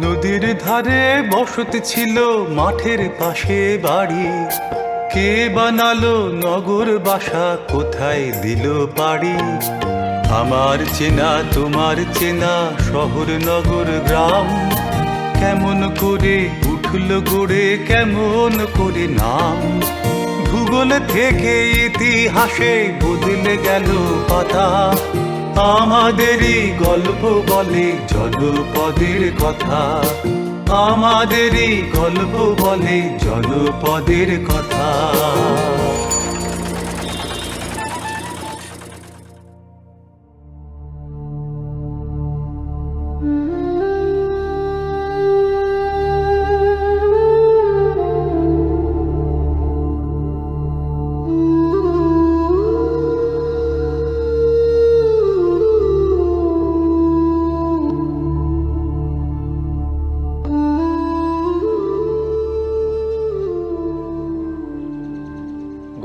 নদীর ধারে বসতি ছিল, মাঠের পাশে বাড়ি। কে বানালো নগর বাসা, কোথায় দিল পাড়ি? আমার চেনা তোমার চেনা শহর নগর গ্রাম, কেমন করে উঠল গড়ে, কেমন করে নাম। ভূগোল থেকে ইতিহাসে বদলে গেল পাতা, আমাদেরই গল্প বলে জনপদের কথা। আমাদেরই গল্প বলে জনপদের কথা।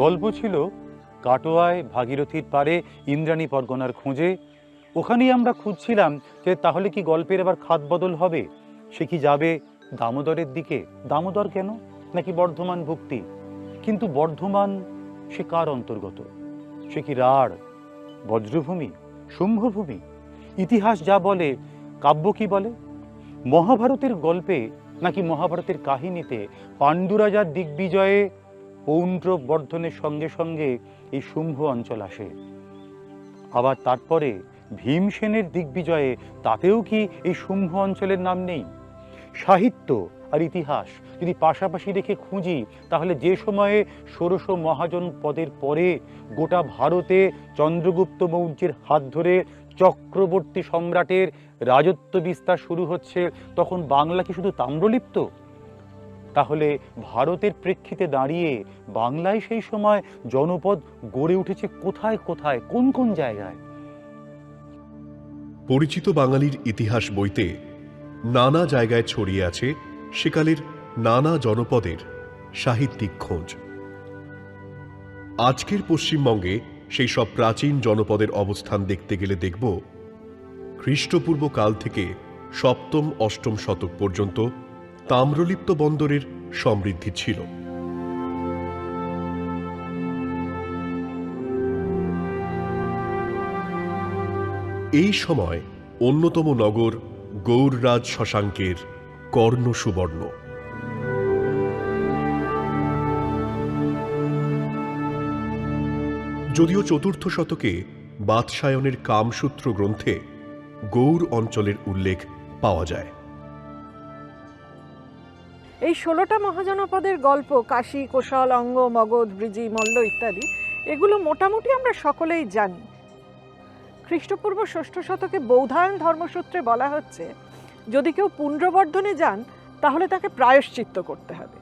গল্প ছিল কাটোয়ায় ভাগীরথীর পারে ইন্দ্রাণী পরগনার খোঁজে। ওখানেই আমরা খুঁজছিলাম যে তাহলে কি গল্পের আবার খাত বদল হবে, সে কি যাবে দামোদরের দিকে। দামোদর কেন, নাকি বর্ধমান ভুক্তি। কিন্তু বর্ধমান সে কার অন্তর্গত? সে কি রাঢ়, বজ্রভূমি, শুম্ভভূমি? ইতিহাস যা বলে, কাব্য কি বলে? মহাভারতের গল্পে নাকি মহাভারতের কাহিনীতে পাণ্ডুরাজার দিগ্বিজয়ে পৌণ্ড্র বর্ধনের সঙ্গে সঙ্গে এই শুম্ভ অঞ্চল আসে। আবার তারপরে ভীমসেনের দিগ্বিজয়ে তাতেও কি এই শুম্ভ অঞ্চলের নাম নেই? সাহিত্য আর ইতিহাস যদি পাশাপাশি রেখে খুঁজি, তাহলে যে সময়ে ষোড়শ মহাজন পদের পরে গোটা ভারতে চন্দ্রগুপ্ত মৌর্যের হাত ধরে চক্রবর্তী সম্রাটের রাজত্ব বিস্তার শুরু হচ্ছে, তখন বাংলা কি শুধু তাম্রলিপ্ত? তাহলে ভারতের প্রেক্ষিতে দাঁড়িয়ে বাংলায় সেই সময় জনপদ গড়ে উঠেছে কোথায় কোথায়, কোন কোন জায়গায়? পরিচিত বাঙালির ইতিহাস বইতে নানা জায়গায় ছড়িয়ে আছে সেকালের নানা জনপদের সাহিত্যিক খোঁজ। আজকের পশ্চিমবঙ্গে সেই সব প্রাচীন জনপদের অবস্থান দেখতে গেলে দেখব খ্রিস্টপূর্ব কাল থেকে সপ্তম অষ্টম শতক পর্যন্ত তাম্রলিপ্ত বন্দরের সমৃদ্ধি ছিল। এই সময় অন্যতম নগর গৌড়রাজ শশাঙ্কের কর্ণ সুবর্ণ। যদিও চতুর্থ শতকে বাৎসায়নের কামসূত্র গ্রন্থে গৌড় অঞ্চলের উল্লেখ পাওয়া যায়। এই 16টা মহাজনপদের গল্প, কাশী, কোশল, অঙ্গ, মগধ, বৃজি, মল্ল ইত্যাদি, এগুলো মোটামুটি আমরা সকলেই জানি। খ্রিস্টপূর্ব ষষ্ঠ শতকে বৌধায়ন ধর্মসূত্রে বলা হচ্ছে, যদি কেউ পুণ্ড্রবর্ধনে যান তাহলে তাকে প্রায়শ্চিত্ত করতে হবে।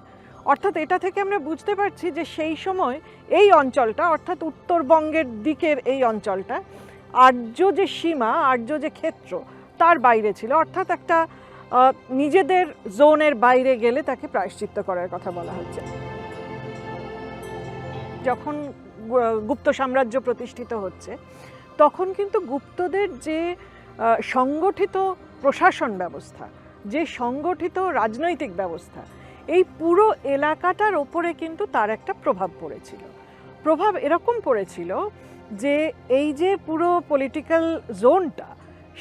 অর্থাৎ এটা থেকে আমরা বুঝতে পারছি যে সেই সময় এই অঞ্চলটা, অর্থাৎ উত্তরবঙ্গের দিকের এই অঞ্চলটা আর্য যে সীমা, আর্য যে ক্ষেত্র, তার বাইরে ছিল। অর্থাৎ একটা নিজেদের জোনের বাইরে গেলে তাকে প্রায়শ্চিত্ত করার কথা বলা হচ্ছে। যখন গুপ্ত সাম্রাজ্য প্রতিষ্ঠিত হচ্ছে, তখন কিন্তু গুপ্তদের যে সংগঠিত প্রশাসন ব্যবস্থা, যে সংগঠিত রাজনৈতিক ব্যবস্থা, এই পুরো এলাকাটার ওপরে কিন্তু তার একটা প্রভাব পড়েছিল। প্রভাব এরকম পড়েছিল যে এই যে পুরো পলিটিক্যাল জোনটা,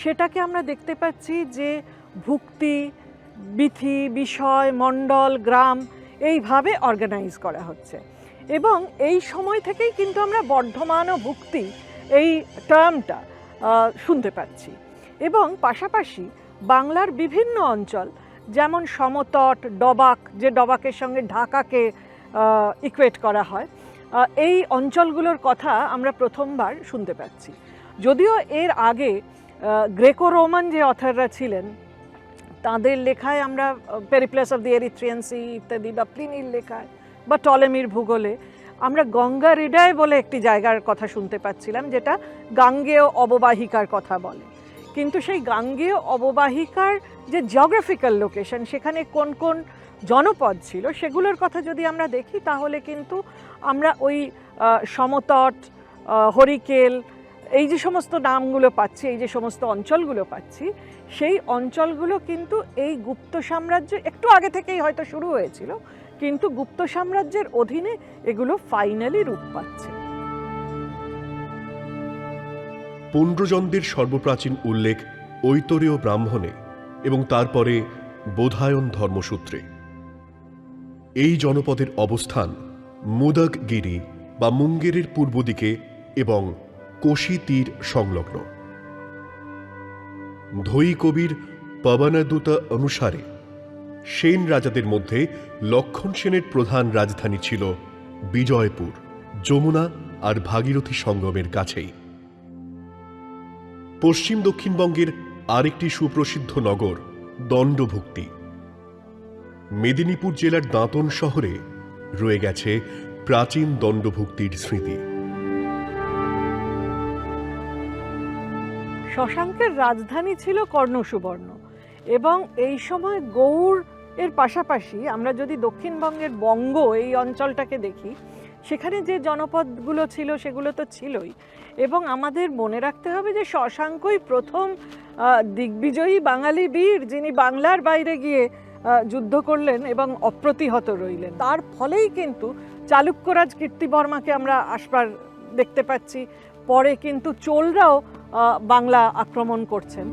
সেটাকে আমরা দেখতে পাচ্ছি যে ভুক্তি, বিথি, বিষয়, মণ্ডল, গ্রাম এইভাবে অর্গানাইজ করা হচ্ছে। এবং এই সময় থেকেই কিন্তু আমরা বর্ধমান ও ভুক্তি এই টার্মটা শুনতে পাচ্ছি। এবং পাশাপাশি বাংলার বিভিন্ন অঞ্চল, যেমন সমতট, ডবাক, যে ডবাকের সঙ্গে ঢাকাকে ইকুয়েট করা হয়, এই অঞ্চলগুলোর কথা আমরা প্রথমবার শুনতে পাচ্ছি। যদিও এর আগে গ্রেকো রোমান যে অথররা ছিলেন, তাদের লেখায় আমরা Periplus of the Erythraean Sea ইত্যাদি, বা প্লিনির লেখায়, বা টলেমির ভূগোলে আমরা গঙ্গা রিডায় বলে একটি জায়গার কথা শুনতে পাচ্ছিলাম, যেটা গাঙ্গেয় অববাহিকার কথা বলে। কিন্তু সেই গাঙ্গেয় অববাহিকার যে জিওগ্রাফিক্যাল লোকেশন, সেখানে কোন কোন জনপদ ছিল, সেগুলোর কথা যদি আমরা দেখি, তাহলে কিন্তু আমরা ওই সমতট, হরিকেল, এই যে সমস্ত নামগুলো পাচ্ছি, এই যে সমস্ত অঞ্চলগুলো পাচ্ছি, সেই অঞ্চলগুলো কিন্তু এই গুপ্ত সাম্রাজ্য একটু আগে থেকেই হয়তো শুরু হয়েছিল, কিন্তু গুপ্ত সাম্রাজ্যের অধীনে এগুলো ফাইনালি রূপ পাচ্ছে। পুণ্ড্রজনদের সর্বপ্রাচীন উল্লেখ ঐতরেয় ব্রাহ্মণে এবং তারপরে বোধায়ন ধর্মসূত্রে। এই জনপদের অবস্থান মুদগগিরি বা মুঙ্গেরের পূর্ব দিকে এবং কোশি তীর সংলগ্ন। ধৈ কবির পবনদূত অনুসারে সেন রাজাদের মধ্যে লক্ষণ সেনের প্রধান রাজধানী ছিল বিজয়পুর, যমুনা আর ভাগীরথী সঙ্গমের কাছেই। পশ্চিম দক্ষিণবঙ্গের আরেকটি সুপ্রসিদ্ধ নগর দণ্ডভুক্তি। মেদিনীপুর জেলার দাঁতন শহরে রয়ে গেছে প্রাচীন দণ্ডভুক্তির স্মৃতি। শশাঙ্কের রাজধানী ছিল কর্ণসুবর্ণ, এবং এই সময় গৌড় এর পাশাপাশি আমরা যদি দক্ষিণবঙ্গের বঙ্গ এই অঞ্চলটাকে দেখি, সেখানে যে জনপদগুলো ছিল সেগুলো তো ছিলই, এবং আমাদের মনে রাখতে হবে যে শশাঙ্কই প্রথম দিগ্বিজয়ী বাঙালি বীর, যিনি বাংলার বাইরে গিয়ে যুদ্ধ করলেন এবং অপ্রতিহত রইলেন। তার ফলেই কিন্তু চালুক্যরাজ কীর্তিবর্মাকে আমরা আসবার দেখতে পাচ্ছি। পরে কিন্তু চোলরাও বাংলা আক্রমণ করছেন।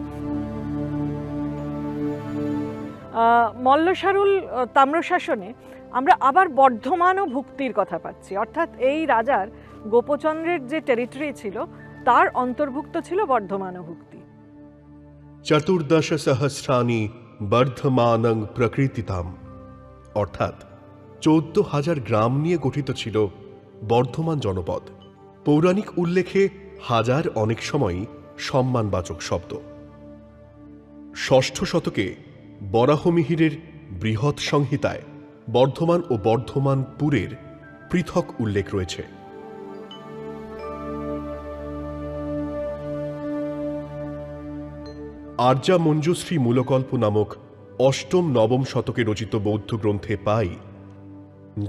মল্লসারুল তাম্রশাসনে আমরা আবার বর্ধমানও ভুক্তির কথা পাচ্ছি, অর্থাৎ এই রাজার গোপচন্দ্রের যে টেরিটরি ছিল তার অন্তর্ভুক্ত ছিল বর্ধমানও ভুক্তি। চতুর্দশ সহস্রাণি বর্ধমানং প্রকৃতিতাম, অর্থাৎ 14,000 গ্রাম নিয়ে গঠিত ছিল বর্ধমান জনপদ। পৌরাণিক উল্লেখে হাজার অনেক সময় সম্মানবাচক শব্দ। ষষ্ঠ শতকে বরাহমিহিরের বৃহৎ সংহিতায় বর্ধমান ও বর্ধমানপুরের পৃথক উল্লেখ রয়েছে। আর্যা মঞ্জুশ্রী মূলকল্প নামক অষ্টম নবম শতকে রচিত বৌদ্ধ গ্রন্থে পাই,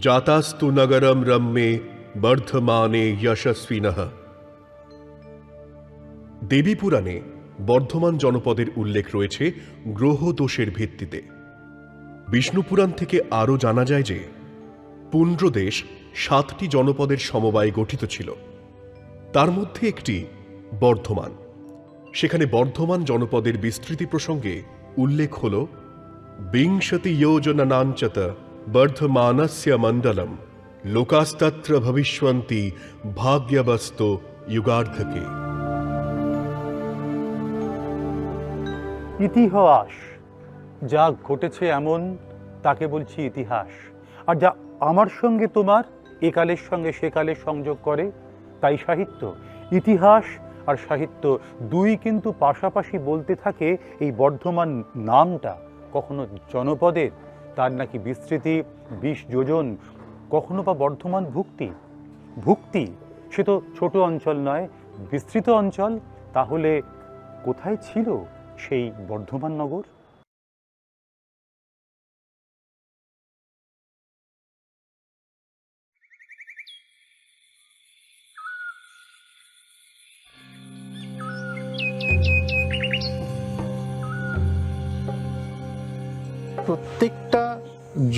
জাতাস্তু নগরম রম্যে বর্ধমানে যশস্বিনঃ। দেবী পুরাণে বর্ধমান জনপদের উল্লেখ রয়েছে গ্রহ দোষের ভিত্তিতে। বিষ্ণু পুরাণ থেকে আরও জানা যায় যে পুণ্ড্রদেশ 7টি জনপদের সমবায়ে গঠিত ছিল, তার মধ্যে একটি বর্ধমান। সেখানে বর্ধমান জনপদের বিস্তৃতি প্রসঙ্গে উল্লেখ হল, বিংশতি যোজনানাঞ্চত বর্ধমানস্য মণ্ডলম লোকাস্তত্র ভবিষ্যন্তি ভাগ্যবস্ত যুগার্ধকে। ইতিহাস যা ঘটেছে এমন তাকে বলছি ইতিহাস, আর যা আমার সঙ্গে তোমার একালের সঙ্গে সেকালের সংযোগ করে তাই সাহিত্য। ইতিহাস আর সাহিত্য দুই কিন্তু পাশাপাশি বলতে থাকে এই বর্ধমান নামটা কখনো জনপদের, তার নাকি বিস্তৃতি 20 যোজন, কখনো বা বর্ধমান ভুক্তি। ভুক্তি সে তো ছোট অঞ্চল নয়, বিস্তৃত অঞ্চল। তাহলে কোথায় ছিল সেই বর্ধমান নগর? প্রত্যেকটা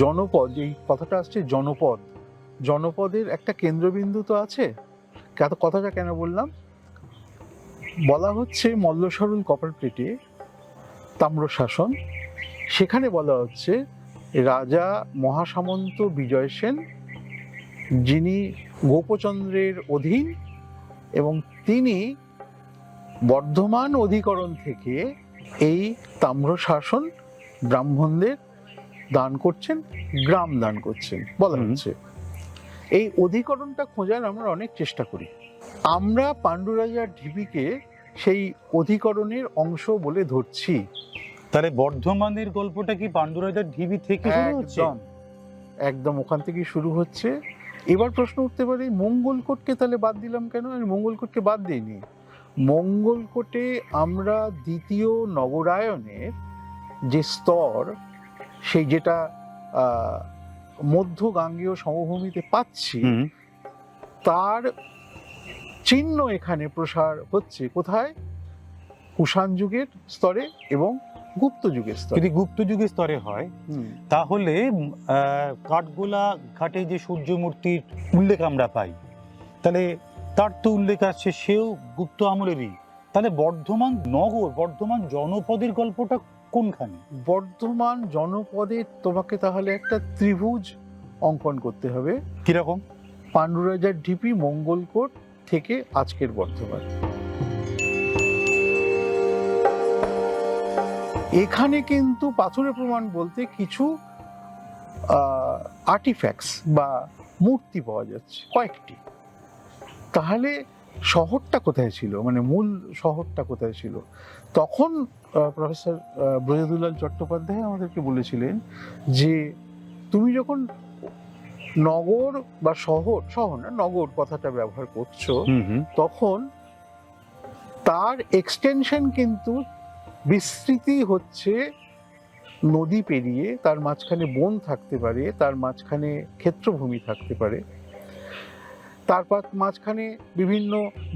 জনপদ, এই কথাটা আসছে জনপদ, জনপদের একটা কেন্দ্রবিন্দু তো আছে। কথাটা কেন বললাম, বলা হচ্ছে মল্লসারুল কপার প্লেটে তাম্রশাসন, সেখানে বলা হচ্ছে রাজা মহাসামন্ত বিজয় সেন, যিনি গোপচন্দ্রের অধীন, এবং তিনি বর্ধমান অধিকরণ থেকে এই তাম্রশাসন ব্রাহ্মণদের দান করছেন, গ্রাম দান করছেন বলা হচ্ছে। এই অধিকরণটা খোঁজার আমরা অনেক চেষ্টা করি। আমরা পাণ্ডুরাজার ঢিবিকে সেই অধিকরণের অংশ বলে ধরছি। তাহলে বর্ধমানের গল্পটা কি পাণ্ডুরাজার ঢিবি থেকে শুরু হচ্ছে? একদম ওখান থেকে শুরু হচ্ছে। এবার প্রশ্ন উঠতে পারে, মঙ্গলকোটকে তাহলে বাদ দিলাম কেন? আমি মঙ্গলকোটকে বাদ দিইনি। মঙ্গলকোটে আমরা দ্বিতীয় নগরায়নের যে স্তর, সেই যেটা মধ্য গাঙ্গেয় সমভূমিতে পাচ্ছি, তার চিহ্ন এখানে প্রসার হচ্ছে কোথায়? কুষাণ যুগের স্তরে এবং গুপ্ত যুগের স্তরে। যদি গুপ্ত যুগের স্তরে হয় হুম। তাহলে কাঠগোলা ঘাটে যে সূর্য মূর্তির উল্লেখ আমরা পাই, তাহলে তার তো উল্লেখ আছে সেও গুপ্ত আমলেরই। তাহলে বর্ধমান নগর, বর্ধমান জনপদের গল্পটা কোনখানে? বর্ধমান জনপদে তোমাকে তাহলে একটা ত্রিভুজ অঙ্কন করতে হবে। কিরকম? পান্ডুরাজার ঢিপি, মঙ্গলকোট থেকে আজকের বর্ধমান। এখানে কিন্তু পাথরের প্রমাণ বলতে কিছু আর্টিফ্যাক্টস বা মূর্তি পাওয়া যাচ্ছে কয়েকটি। তাহলে শহরটা কোথায় ছিল, মানে মূল শহরটা কোথায় ছিল? তখন প্রফেসর ব্রজদুলাল চট্টোপাধ্যায় আমাদেরকে বলেছিলেন যে তুমি যখন নগর বা শহর, শহর না নগর কথাটা ব্যবহার করছো, তখন তার এক্সটেনশন কিন্তু বিস্তৃতি হচ্ছে নদী পেরিয়ে, তার মাঝখানে বন থাকতে পারে, তার মাঝখানে ক্ষেত্রভূমি থাকতে পারে, তারপর মাঝখানে বিভিন্ন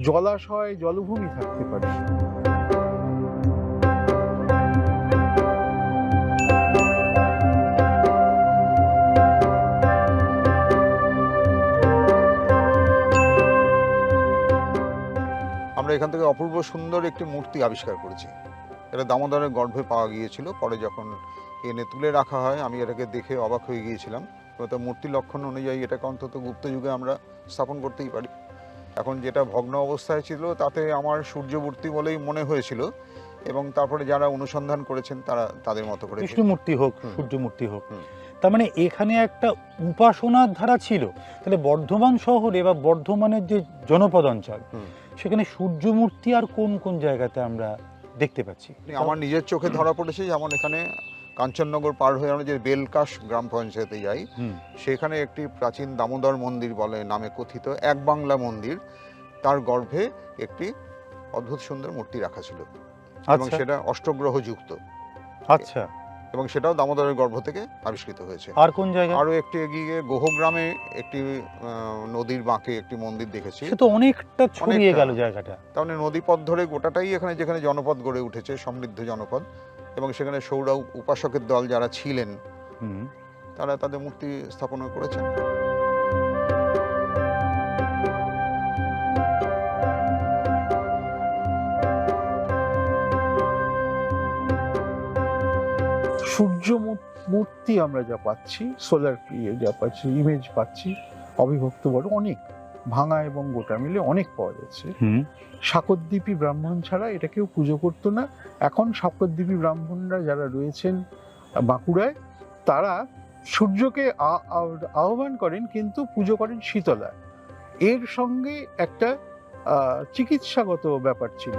জলাশয় জলভূমি থাকতে পারে। আমরা এখান থেকে অপূর্ব সুন্দর একটি মূর্তি আবিষ্কার করেছি। এটা দামোদরের গর্ভে পাওয়া গিয়েছিল, পরে যখন এনে তুলে রাখা হয় আমি এটাকে দেখে অবাক হয়ে গিয়েছিলাম। তো মূর্তির লক্ষণ অনুযায়ী এটাকে অন্তত গুপ্ত যুগে আমরা স্থাপন করতেই পারি। এখন যেটা ভগ্ন অবস্থায় ছিল তাতে আমার সূর্য মূর্তি বলেই মনে হয়েছিল, এবং তারপরে যারা অনুসন্ধান করেছেন তারা তাদের মতো করে কৃষ্ণ মূর্তি হোক, সূর্য মূর্তি হোক, হুম। তার মানে এখানে একটা উপাসনার ধারা ছিল। তাহলে বর্ধমান শহরে বা বর্ধমানের যে জনপদ অঞ্চল, সেখানে সূর্য মূর্তি আর কোন কোন জায়গাতে আমরা দেখতে পাচ্ছি? আমার নিজের চোখে ধরা পড়েছে, যেমন এখানে কাঞ্চননগর পার হয়ে আমরা যে বেলকাশ গ্রাম পঞ্চায়েতে যাই, সেখানে একটি প্রাচীন দামোদর মন্দির বলে নামে কথিত এক বাংলা মন্দির, তার গর্ভে একটি অদ্ভুত সুন্দর মূর্তি রাখা ছিল, এবং সেটা অষ্টগ্রহ যুক্ত। আচ্ছা। এবং সেটাও দামোদরের গর্ভ থেকে আবিষ্কৃত হয়েছে। আর কোন জায়গায়? আরো একটি এগিয়ে গোহগ্রামে একটি নদীর বাঁকে একটি মন্দির দেখেছি। সে তো অনেকটা ছড়িয়ে গেল জায়গাটা। তার মানে নদীপথ ধরে গোটাটাই এখানে, যেখানে জনপদ গড়ে উঠেছে, সমৃদ্ধ জনপদ, এবং সেখানে সৌর উপাসকের দল যারা ছিলেন তারা তাদের মূর্তি স্থাপন করেছেন। সূর্য মূর্তি আমরা যা পাচ্ছি, সোলার যা পাচ্ছি, ইমেজ পাচ্ছি, অবিভক্ত বড় অনেক, ভাঙা এবং গোটা মিলে অনেক পাওয়া যাচ্ছে। শাকদ্বীপী ব্রাহ্মণ ছাড়া এটা কেউ পুজো করতো না। এখন শাকদ্বীপী ব্রাহ্মণরা যারা রয়েছেন বাঁকুড়ায়, তারা সূর্যকে আহ্বান করেন কিন্তু পুজো করেন শীতলা। এর সঙ্গে একটা চিকিৎসাগত ব্যাপার ছিল।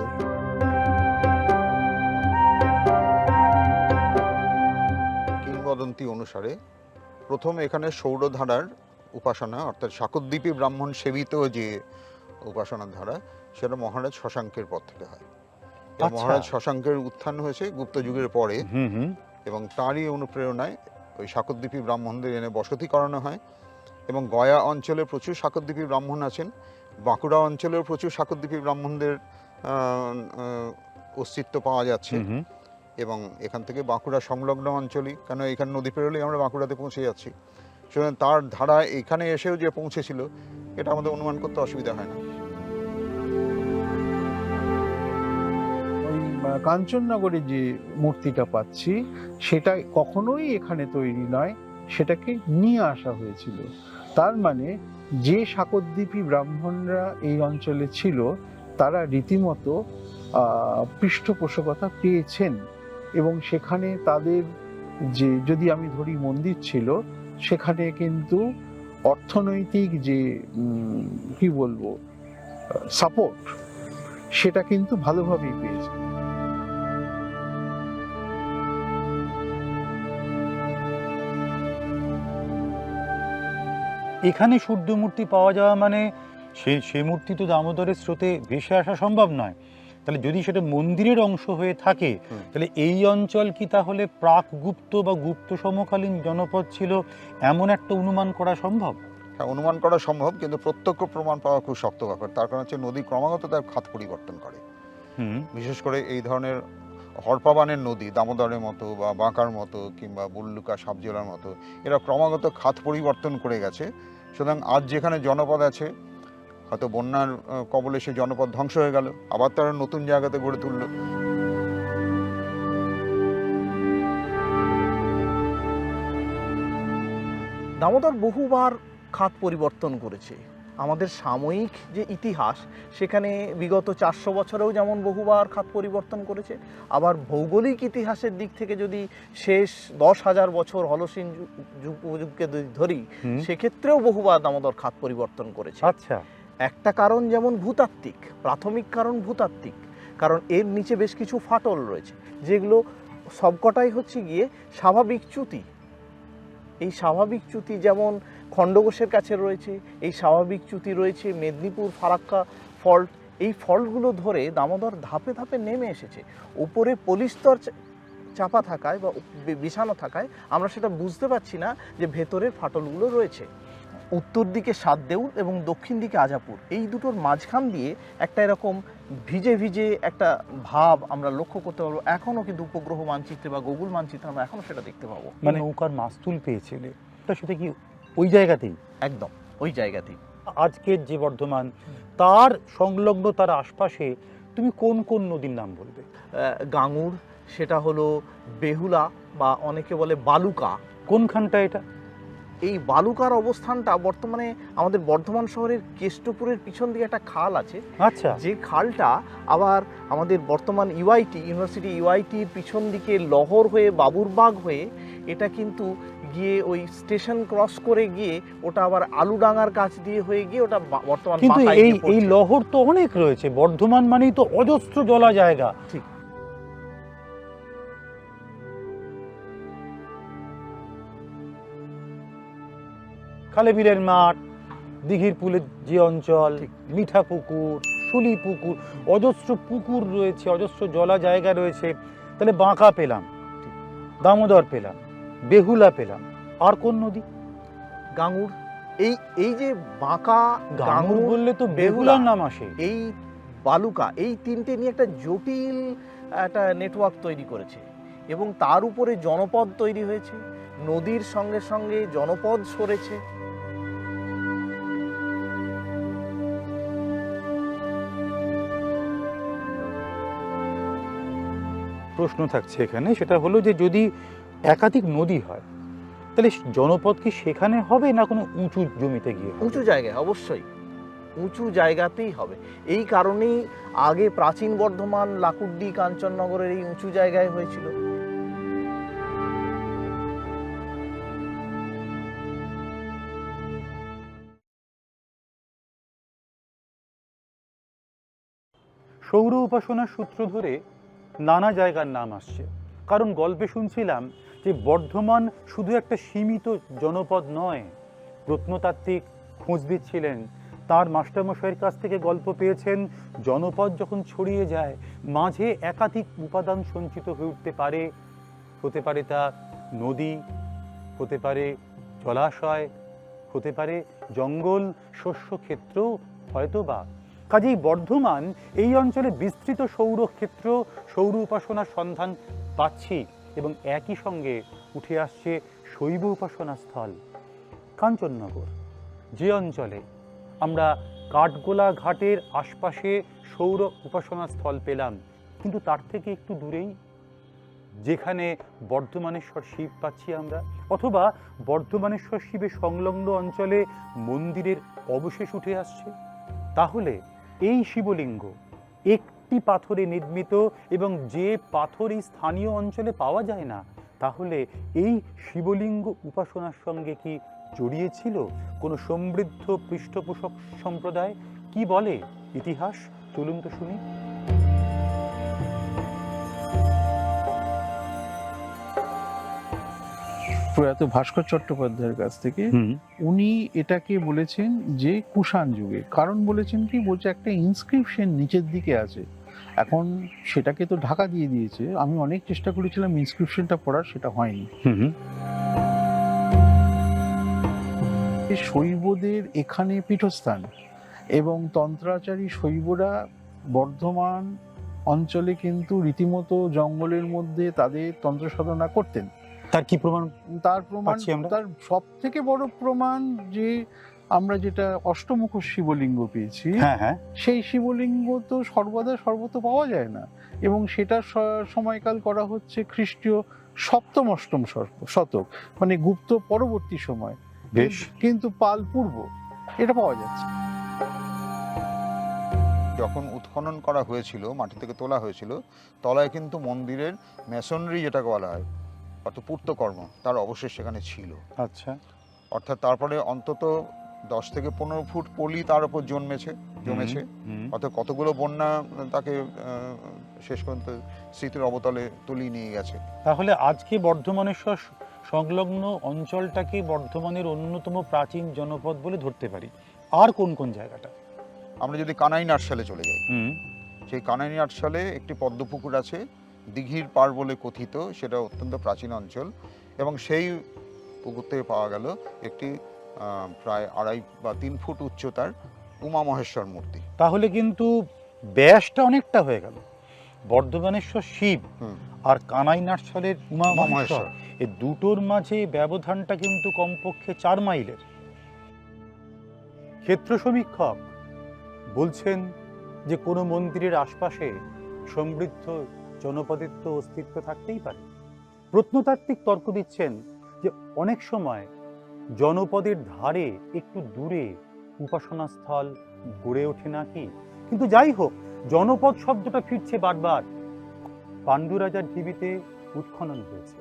কিংবদন্তি অনুসারে প্রথম এখানে সৌরধারার উপাসনা, অর্থাৎ শাকদ্বীপী ব্রাহ্মণ সেবিত যে উপাসনার ধারা, সেটা মহারাজ শশাঙ্কের পর থেকে হয়। মহারাজ শশাঙ্কের উত্থান হয়েছে গুপ্ত যুগের পরে, এবং তারই অনুপ্রেরণায় ওই শাকদ্বীপী ব্রাহ্মণদের এনে বসতি করানো হয়। এবং গয়া অঞ্চলে প্রচুর শাকদ্বীপী ব্রাহ্মণ আছেন, বাঁকুড়া অঞ্চলেও প্রচুর শাকদ্বীপী ব্রাহ্মণদের অস্তিত্ব পাওয়া যাচ্ছে। এবং এখান থেকে বাঁকুড়া সংলগ্ন অঞ্চলই, কেন এখানে নদী পেরোলেই আমরা বাঁকুড়াতে পৌঁছে যাচ্ছি, সুতরাং তার ধারা এখানে এসেও যে পৌঁছেছিল এটা আমাদের অনুমান করতে অসুবিধা হয় না। ওই কাঞ্চননগরে যে মূর্তিটা পাচ্ছি সেটা কখনোই এখানে তৈরি নয়, সেটাকে নিয়ে আসা হয়েছিল। তার মানে যে শাকদ্বীপী ব্রাহ্মণরা এই অঞ্চলে ছিল তারা রীতিমতো পৃষ্ঠপোষকতা পেয়েছেন, এবং সেখানে তাদের যে, যদি আমি ধরি মন্দির ছিল, সেখানে কিন্তু অর্থনৈতিক যে কি বলবো সাপোর্ট, সেটা কিন্তু ভালোভাবেই পেয়েছে। এখানে সূর্য মূর্তি পাওয়া যাওয়া মানে সেই মূর্তি তো দামোদরের স্রোতে ভেসে আসা সম্ভব নয়। তাহলে যদি সেটা মন্দিরের অংশ হয়ে থাকে, তাহলে এই অঞ্চল কি তাহলে প্রাক গুপ্ত বা গুপ্ত সমকালীন জনপদ ছিল, এমন একটা অনুমান করা সম্ভব? হ্যাঁ, অনুমান করা সম্ভব, কিন্তু প্রত্যক্ষ প্রমাণ পাওয়া খুব শক্ত ব্যাপার। তার কারণ হচ্ছে নদী ক্রমাগত তার খাত পরিবর্তন করে। বিশেষ করে এই ধরনের হরপাবানের নদী, দামোদরের মতো বা বাঁকার মতো কিংবা বুল্লুকা সাবজেলার মতো, এরা ক্রমাগত খাত পরিবর্তন করে গেছে। সুতরাং আজ যেখানে জনপদ আছে, হয়তো বন্যার কবলে সে জনপদ ধ্বংস হয়ে গেল, আবার তারা নতুন জায়গাতে গড়ে তুললো। দামোদর বহুবার খাত পরিবর্তন করেছে। আমাদের সাময়িক যে ইতিহাস, সেখানে বিগত 400 বছরেও যেমন বহুবার খাত পরিবর্তন করেছে, আবার ভৌগোলিক ইতিহাসের দিক থেকে যদি শেষ 10,000 বছর হলসীন যুগকে ধরি, সেক্ষেত্রেও বহুবার দামোদর খাত পরিবর্তন করেছে। আচ্ছা, একটা কারণ যেমন ভূতাত্ত্বিক, প্রাথমিক কারণ ভূতাত্ত্বিক, কারণ এর নিচে বেশ কিছু ফাটল রয়েছে, যেগুলো সবকটাই হচ্ছে গিয়ে স্বাভাবিক চ্যুতি। এই স্বাভাবিক চ্যুতি যেমন খণ্ডঘোষের কাছে রয়েছে, এই স্বাভাবিক চ্যুতি রয়েছে মেদিনীপুর ফারাক্কা ফল্ট। এই ফল্টগুলো ধরে দামোদর ধাপে ধাপে নেমে এসেছে। উপরে পলিস্তর চাপা থাকায় বা বিছানো থাকায় আমরা সেটা বুঝতে পারছি না যে ভেতরের ফাটলগুলো রয়েছে। উত্তর দিকে সাতদেউল এবং দক্ষিণ দিকে আজাপুর, এই দুটোর মাঝখান দিয়ে একটা এরকম ভিজে ভিজে একটা ভাব আমরা লক্ষ্য করতে পারবো। এখনও কিন্তু উপগ্রহ মানচিত্রে বা গুগল মানচিত্রে আমরা এখনও সেটা দেখতে পাবো। মানে নৌকার মাস্তুল পেয়েছিলে, তা সেটা কি ওই জায়গাতেই? একদম ওই জায়গাতেই। আজকের যে বর্ধমান, তার সংলগ্ন, তার আশপাশে তুমি কোন কোন নদীর নাম বলবে? গাঙুর, সেটা হলো বেহুলা বা অনেকে বলে বালুকা। কোনখানটা এটা? এই বালুকার অবস্থানটা বর্তমানে আমাদের বর্ধমান শহরের কেষ্টপুরের পিছন দিকে একটা খাল আছে। আচ্ছা, যে খালটা আবার আমাদের বর্তমান ইউনিভার্সিটি ইউআইটির পিছন দিকে লহর হয়ে বাবুরবাগ হয়ে এটা কিন্তু গিয়ে ওই স্টেশন ক্রস করে গিয়ে ওটা আবার আলুডাঙ্গার কাছ দিয়ে হয়ে গিয়ে ওটা বর্তমান কিন্তু বাঁকায় গিয়ে এই পড়ছে। লহর তো অনেক রয়েছে, বর্ধমান মানেই তো অজস্র জলা জায়গা। ঠিক। খালেবিলের মাঠ, দিঘির পুলের যে অঞ্চল, ঠিক। মিঠা পুকুর, শুলি পুকুর, অজস্র পুকুর রয়েছে, অজস্র জলা জায়গা রয়েছে। তাহলে বাঁকা পেলাম, দামোদর পেলাম, বেহুলা পেলাম, আর কোন নদী? গাঙুর। এই যে বাঁকা, গাঙুর বললে তো বেহুলা, বেহুলার নাম আসে। এই বালুকা, এই তিনটে নিয়ে একটা জটিল একটা নেটওয়ার্ক তৈরি করেছে এবং তার উপরে জনপদ তৈরি হয়েছে। নদীর সঙ্গে সঙ্গে জনপদ সরেছে। প্রশ্ন থাকছে এখানে, সেটা হলো যে যদি একাধিক নদী হয়, তাহলে জনপদ কি সেখানে হবে না কোনো উঁচু জমিতে গিয়ে হবে? উঁচু জায়গায়, অবশ্যই উঁচু জায়গাতেই হবে। এই কারণেই আগে প্রাচীন বর্ধমান লাকুড্ডি কাঞ্চননগরের এই উঁচু জায়গায় হয়েছিল। সৌর উপাসনার সূত্র ধরে নানা জায়গার নাম আসছে। কারণ গল্পে শুনছিলাম যে বর্ধমান শুধু একটা সীমিত জনপদ নয়। প্রত্নতাত্ত্বিক খোঁজ দিচ্ছিলেন, তার মাস্টারমশাইয়ের কাছ থেকে গল্প পেয়েছেন জনপদ যখন ছড়িয়ে যায়, মাঝে একাধিক উপাদান সঞ্চিত হয়ে উঠতে পারে। হতে পারে তা নদী, হতে পারে জলাশয়, হতে পারে জঙ্গল, শস্যক্ষেত্র, হয়তো বা। কাজেই বর্ধমান এই অঞ্চলে বিস্তৃত সৌরক্ষেত্র, সৌর উপাসনার সন্ধান পাচ্ছি এবং একই সঙ্গে উঠে আসছে শৈব উপাসনা স্থল কাঞ্চননগর। যে অঞ্চলে আমরা কাঠগোলা ঘাটের আশপাশে সৌর উপাসনা স্থল পেলাম, কিন্তু তার থেকে একটু দূরেই যেখানে বর্ধমানেশ্বর শিব পাচ্ছি আমরা, অথবা বর্ধমানেশ্বর শিবের সংলগ্ন অঞ্চলে মন্দিরের অবশেষ উঠে আসছে। তাহলে এই শিবলিঙ্গ একটি পাথরে নির্মিত এবং যে পাথর এই স্থানীয় অঞ্চলে পাওয়া যায় না, তাহলে এই শিবলিঙ্গ উপাসনার সঙ্গে কি জড়িয়ে ছিল কোনো সমৃদ্ধ পৃষ্ঠপোষক সম্প্রদায়? কি বলে ইতিহাস, চলুন তো শুনি। প্রয়াত ভাস্কর চট্টোপাধ্যায়ের কাছ থেকে উনি এটাকে বলেছেন যে কুষাণ যুগে। কারণ বলেছেন কি, বলছে একটা ইনস্ক্রিপশন নিচের দিকে আছে, এখন সেটাকে তো ঢাকা দিয়ে দিয়েছে। আমি অনেক চেষ্টা করেছিলাম ইনস্ক্রিপশনটা পড়ার, সেটা হয়নি। শৈবদের এখানে পীঠস্থান এবং তন্ত্রাচারী শৈবরা বর্ধমান অঞ্চলে কিন্তু রীতিমতো জঙ্গলের মধ্যে তাদের তন্ত্র সাধনা করতেন। তার কি প্রমাণ? তার প্রমাণ, পাচ্ছি আমরা? তার সব থেকে বড় প্রমাণ যে আমরা যেটা অষ্টমুখ শিবলিঙ্গ পেয়েছি, হ্যাঁ হ্যাঁ, সেই শিবলিঙ্গ তো সর্বদা সর্বত পাওয়া যায় না, এবং সেটা সময়কাল করা হচ্ছে খ্রিস্টীয় সপ্তম অষ্টম শতক, মানে গুপ্ত পরবর্তী সময়। বেশ। কিন্তু পাল পূর্ব এটা পাওয়া যাচ্ছে। যখন উৎখনন করা হয়েছিল, মাটি থেকে তোলা হয়েছিল, তলায় কিন্তু মন্দিরের মেসনরি যেটাকে বলা হয়, অর্থাৎ পূর্তকর্ম, তার অবশেষ সেখানে ছিল। আচ্ছা, অর্থাৎ তারপরে অন্তত 10 থেকে 15 ফুট পলি তার উপর জমেছে। অর্থাৎ কতগুলো বন্যা তাকে শেষ পর্যন্ত স্মৃতির অবতলে তুলিয়ে নিয়ে গেছে। তাহলে আজকে বর্ধমানেশ্বর সংলগ্ন অঞ্চলটাকে বর্ধমানের অন্যতম প্রাচীন জনপদ বলে ধরতে পারি। আর কোন কোন জায়গাটা? আমরা যদি কানাই নাটশালে চলে যাই, সেই কানাই নাটশালে একটি পদ্মপুকুর আছে, দিঘির পাড় বলে কথিত, সেটা অত্যন্ত প্রাচীন অঞ্চল, এবং সেই পুকুর থেকে পাওয়া গেল একটি প্রায় 2.5 বা 3 ফুট উচ্চতার উমা মহেশ্বর মূর্তি। তাহলে কিন্তু ব্যাসটা অনেকটা হয়ে গেল। বর্ধমানেশ্বর শিব আর কানাই নাটশালের উমা মহেশ্বর, এই দুটোর মাঝে ব্যবধানটা কিন্তু কমপক্ষে 4 মাইলের। ক্ষেত্র সমীক্ষক বলছেন যে কোনো মন্দিরের আশপাশে সমৃদ্ধ জনপদের তো অস্তিত্ব থাকতেই পারে। প্রত্নতাত্ত্বিক তর্ক দিচ্ছেন যে অনেক সময় জনপদের ধারে একটু দূরে উপাসনা স্থল গড়ে ওঠে নাকি। কিন্তু যাই হোক, জনপদ শব্দটা ফিরছে বারবার। পাণ্ডু রাজার ঢিবিতে উৎখনন হয়েছে।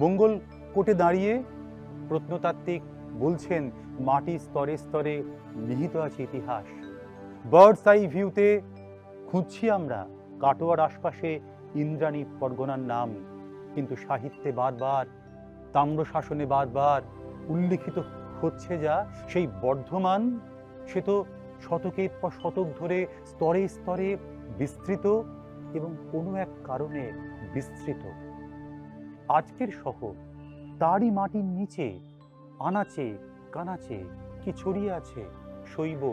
মঙ্গল কোটে দাঁড়িয়ে প্রত্নতাত্ত্বিক বলছেন মাটি স্তরে স্তরে নিহিত আছে ইতিহাস। বার্ডস আই ভিউতে খুঁজছি আমরা কাটোয়ার আশপাশে ইন্দ্রাণী পরগনার নাম, কিন্তু সাহিত্যে বারবার, তাম্রশাসনে বারবার উল্লেখিত হচ্ছে যা সেই বর্ধমান, সে তো শতকের পর শতক ধরে স্তরে স্তরে বিস্তৃত এবং কোনো এক কারণে বিস্তৃত। আজকের শহর তারই মাটির নিচে আনাচে কানাচে কি ছড়িয়ে আছে শৈব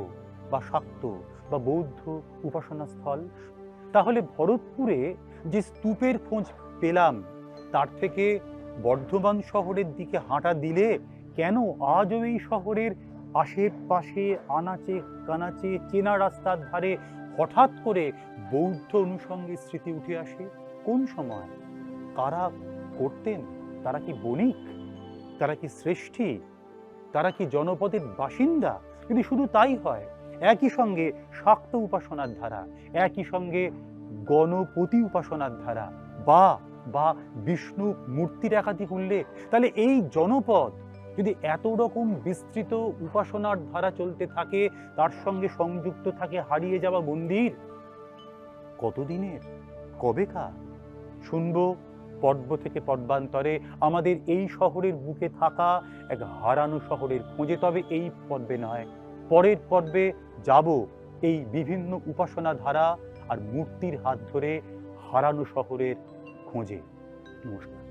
বা শাক্ত বা বৌদ্ধ উপাসনা স্থল। তাহলে ভরতপুরে যে স্তূপের খোঁজ পেলাম, তার থেকে বর্ধমান শহরের দিকে হাঁটা দিলে কেন আজও এই শহরের আশেপাশে আনাচে কানাচে চেনা রাস্তার ধারে হঠাৎ করে বৌদ্ধ অনুষঙ্গের স্মৃতি উঠে আসে? কোন সময়? কারা করতেন? তারা কি বণিক? তারা কি শ্রেষ্ঠী? তারা কি জনপদের বাসিন্দা? যদি শুধু তাই হয়, একই সঙ্গে শাক্ত উপাসনার ধারা, একই সঙ্গে গণপতি উপাসনার ধারা, বা বিষ্ণু মূর্তির একাধিক উল্লেখ, তাহলে এই জনপদ যদি এত রকম বিস্তৃত উপাসনার ধারা চলতে থাকে, তার সঙ্গে সংযুক্ত থাকে হারিয়ে যাওয়া মন্দির, কতদিনের, কবেকার? শুনবো পর্ব থেকে পর্বান্তরে আমাদের এই শহরের বুকে থাকা এক হারানো শহরের খোঁজে। তবে এই পর্বে নয়, পরের পর্বে যাব এই বিভিন্ন উপাসনা ধারা আর মূর্তির হাত ধরে হারানো শহরের খোঁজে। নমস্কার।